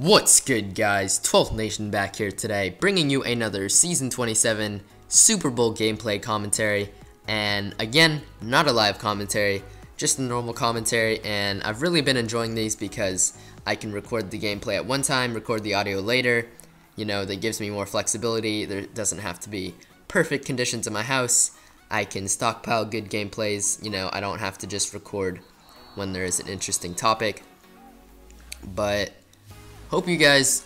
What's good, guys? 12th Nation back here today, bringing you another Season 27 Super Bowl gameplay commentary. And again, not a live commentary, just a normal commentary. And I've really been enjoying these because I can record the gameplay at one time, record the audio later. You know, that gives me more flexibility. There doesn't have to be perfect conditions in my house. I can stockpile good gameplays. You know, I don't have to just record when there is an interesting topic. But hope you guys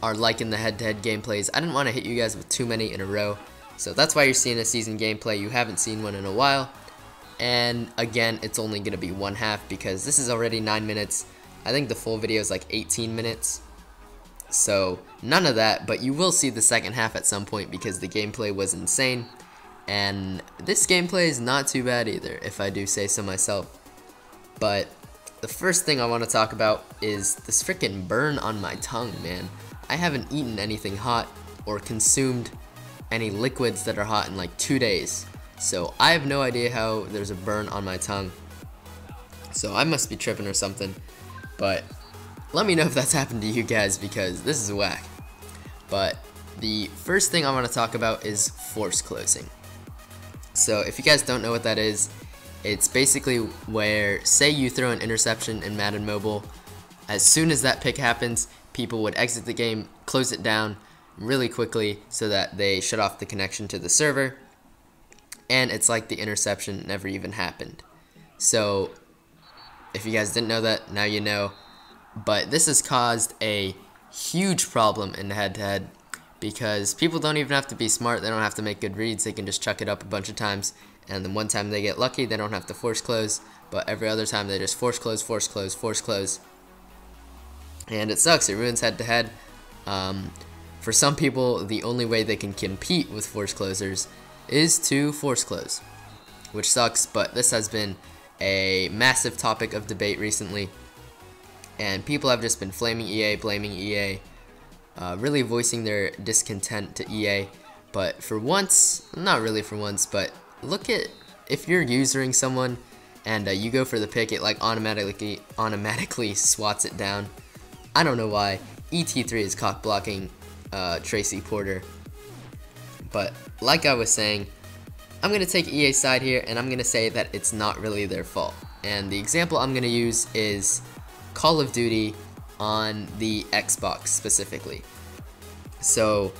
are liking the head-to-head gameplays. I didn't want to hit you guys with too many in a row, so that's why you're seeing a season gameplay. You haven't seen one in a while, and again, it's only going to be one half because this is already 9 minutes. I think the full video is like 18 minutes, so none of that, but you will see the second half at some point because the gameplay was insane, and this gameplay is not too bad either, if I do say so myself. But the first thing I want to talk about is this freaking burn on my tongue, man. I haven't eaten anything hot or consumed any liquids that are hot in like 2 days. So I have no idea how there's a burn on my tongue. So I must be tripping or something. But let me know if that's happened to you guys because this is whack. But the first thing I want to talk about is force closing. So if you guys don't know what that is, it's basically where, say you throw an interception in Madden Mobile, as soon as that pick happens, people would exit the game, close it down really quickly so that they shut off the connection to the server, and it's like the interception never even happened. So, if you guys didn't know that, now you know. But this has caused a huge problem in head-to-head because people don't even have to be smart, they don't have to make good reads, they can just chuck it up a bunch of times. And then one time they get lucky, they don't have to force close, but every other time they just force close, force close, force close. And it sucks, it ruins head-to-head. For some people, the only way they can compete with force closers is to force close, which sucks, but this has been a massive topic of debate recently. And people have just been flaming EA, blaming EA, really voicing their discontent to EA. But for once, not really for once, but look at, if you're usering someone and you go for the pick, it like automatically swats it down. I don't know why. ET3 is cock blocking Tracy Porter. But like I was saying, I'm going to take EA's side here and I'm going to say that it's not really their fault. And the example I'm going to use is Call of Duty on the Xbox specifically. So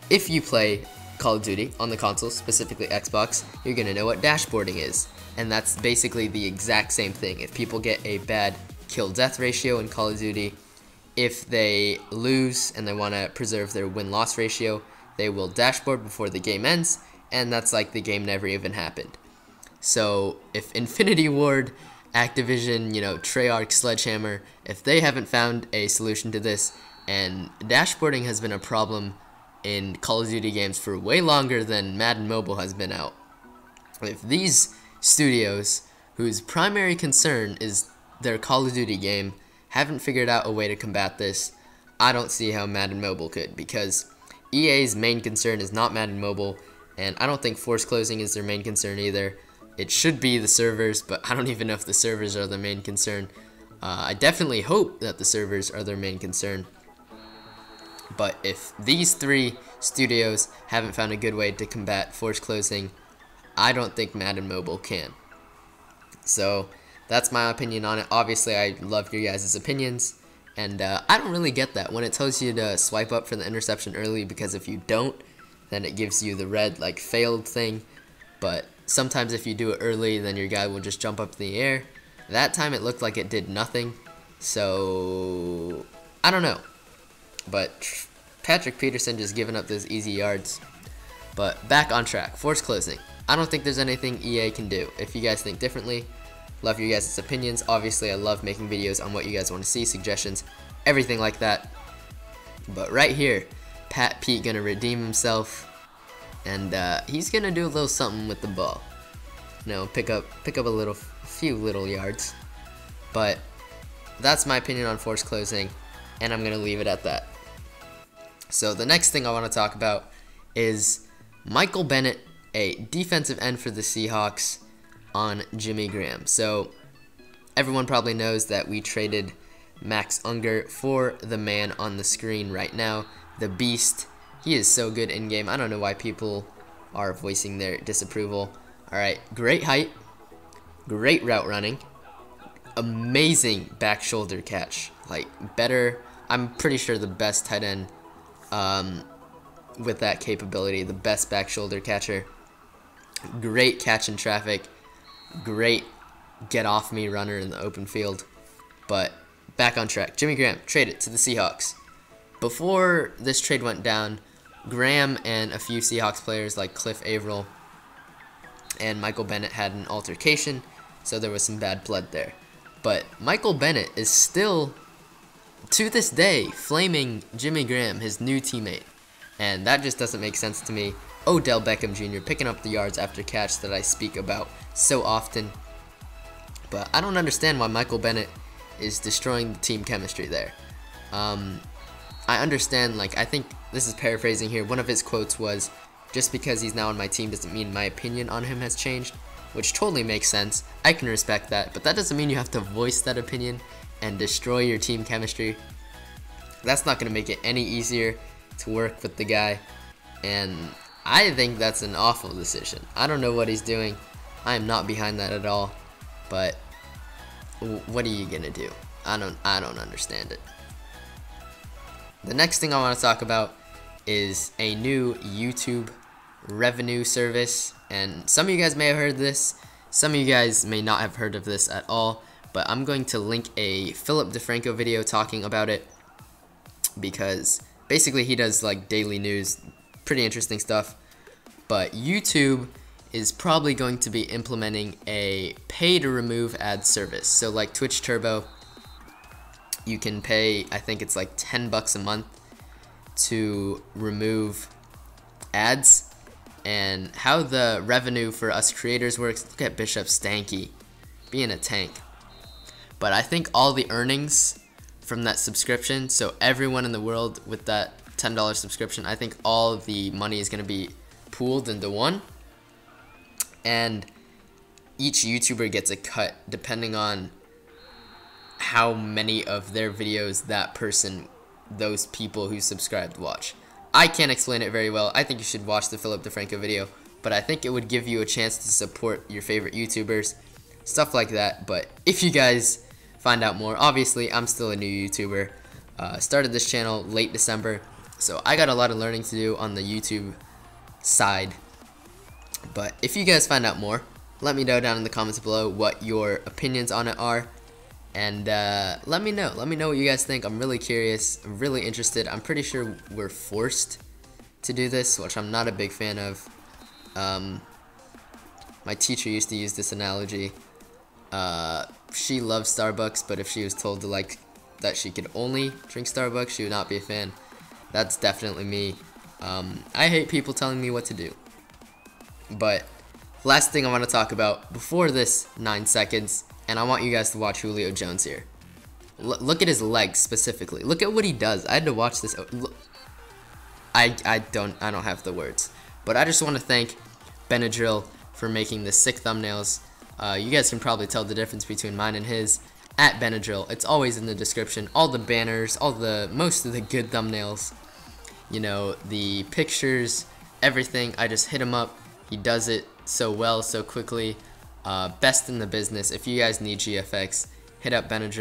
if you play Call of Duty on the console, specifically Xbox, you're gonna know what dashboarding is, and that's basically the exact same thing. If people get a bad kill-death ratio in Call of Duty, if they lose and they want to preserve their win-loss ratio, they will dashboard before the game ends, and that's like the game never even happened. So if Infinity Ward, Activision, you know, Treyarch, Sledgehammer, if they haven't found a solution to this, and dashboarding has been a problem in Call of Duty games for way longer than Madden Mobile has been out. If these studios, whose primary concern is their Call of Duty game, haven't figured out a way to combat this, I don't see how Madden Mobile could, because EA's main concern is not Madden Mobile, and I don't think force closing is their main concern either. It should be the servers, but I don't even know if the servers are their main concern. I definitely hope that the servers are their main concern. But if these three studios haven't found a good way to combat force closing, I don't think Madden Mobile can. So that's my opinion on it. Obviously, I love your guys' opinions, and I don't really get that when it tells you to swipe up for the interception early, because if you don't, then it gives you the red like failed thing. But sometimes if you do it early, then your guy will just jump up in the air. That time it looked like it did nothing, so I don't know. But Patrick Peterson just giving up those easy yards. But back on track, force closing. I don't think there's anything EA can do. If you guys think differently, love your guys' opinions. Obviously, I love making videos on what you guys want to see, suggestions, everything like that. But right here, Pat Pete gonna redeem himself, and he's gonna do a little something with the ball. You know, pick up a few little yards. But that's my opinion on force closing, and I'm gonna leave it at that. So the next thing I want to talk about is Michael Bennett, a defensive end for the Seahawks, on Jimmy Graham. So everyone probably knows that we traded Max Unger for the man on the screen right now, the Beast. He is so good in game. I don't know why people are voicing their disapproval. All right, great height, great route running, amazing back shoulder catch. Like better, I'm pretty sure the best tight end with that capability, the best back shoulder catcher. Great catch in traffic, great get off me runner in the open field. But back on track, Jimmy Graham traded to the Seahawks. Before this trade went down, Graham and a few Seahawks players like Cliff Averill and Michael Bennett had an altercation, so there was some bad blood there. But Michael Bennett is still, to this day, flaming Jimmy Graham, his new teammate. And that just doesn't make sense to me. Odell Beckham Jr. picking up the yards after catch that I speak about so often. But I don't understand why Michael Bennett is destroying the team chemistry there. I understand, like, I think this is paraphrasing here. One of his quotes was, "Just because he's now on my team doesn't mean my opinion on him has changed," which totally makes sense. I can respect that, but that doesn't mean you have to voice that opinion and destroy your team chemistry. That's not going to make it any easier to work with the guy, and I think that's an awful decision. I don't know what he's doing. I am not behind that at all, but what are you going to do? I don't understand it. The next thing I want to talk about is a new YouTube revenue service, and some of you guys may have heard of this, some of you guys may not have heard of this at all, but I'm going to link a Philip DeFranco video talking about it, because basically he does like daily news, pretty interesting stuff. But YouTube is probably going to be implementing a pay to remove ad service. So like Twitch Turbo, you can pay, I think it's like $10 a month to remove ads. And how the revenue for us creators works, look at Bishop Stanky being a tank. But I think all the earnings from that subscription, so everyone in the world with that $10 subscription, I think all of the money is going to be pooled into one. And each YouTuber gets a cut depending on how many of their videos that person, those people who subscribed, watch. I can't explain it very well. I think you should watch the Philip DeFranco video, but I think it would give you a chance to support your favorite YouTubers, stuff like that. But if you guys find out more, obviously I'm still a new YouTuber. Started this channel late December, so I got a lot of learning to do on the YouTube side. But if you guys find out more, let me know down in the comments below what your opinions on it are. And let me know what you guys think. I'm really curious, I'm really interested. I'm pretty sure we're forced to do this, which I'm not a big fan of. My teacher used to use this analogy. She loves Starbucks, but if she was told to like that she could only drink Starbucks, she would not be a fan. That's definitely me. I hate people telling me what to do. But last thing I want to talk about before this 9 seconds, and I want you guys to watch Julio Jones here. Look at his legs specifically. Look at what he does. I had to watch this. I don't have the words. But I just want to thank Bennett for making the sick thumbnails. You guys can probably tell the difference between mine and his at Bennett. It's always in the description. All the banners, most of the good thumbnails. You know, the pictures, everything. I just hit him up. He does it so well, so quickly. Best in the business. If you guys need GFX, hit up Bennett.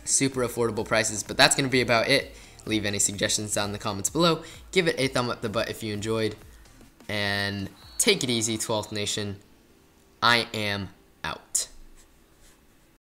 Super affordable prices. But that's going to be about it. Leave any suggestions down in the comments below. Give it a thumb up the butt if you enjoyed. And take it easy, 12th Nation. I am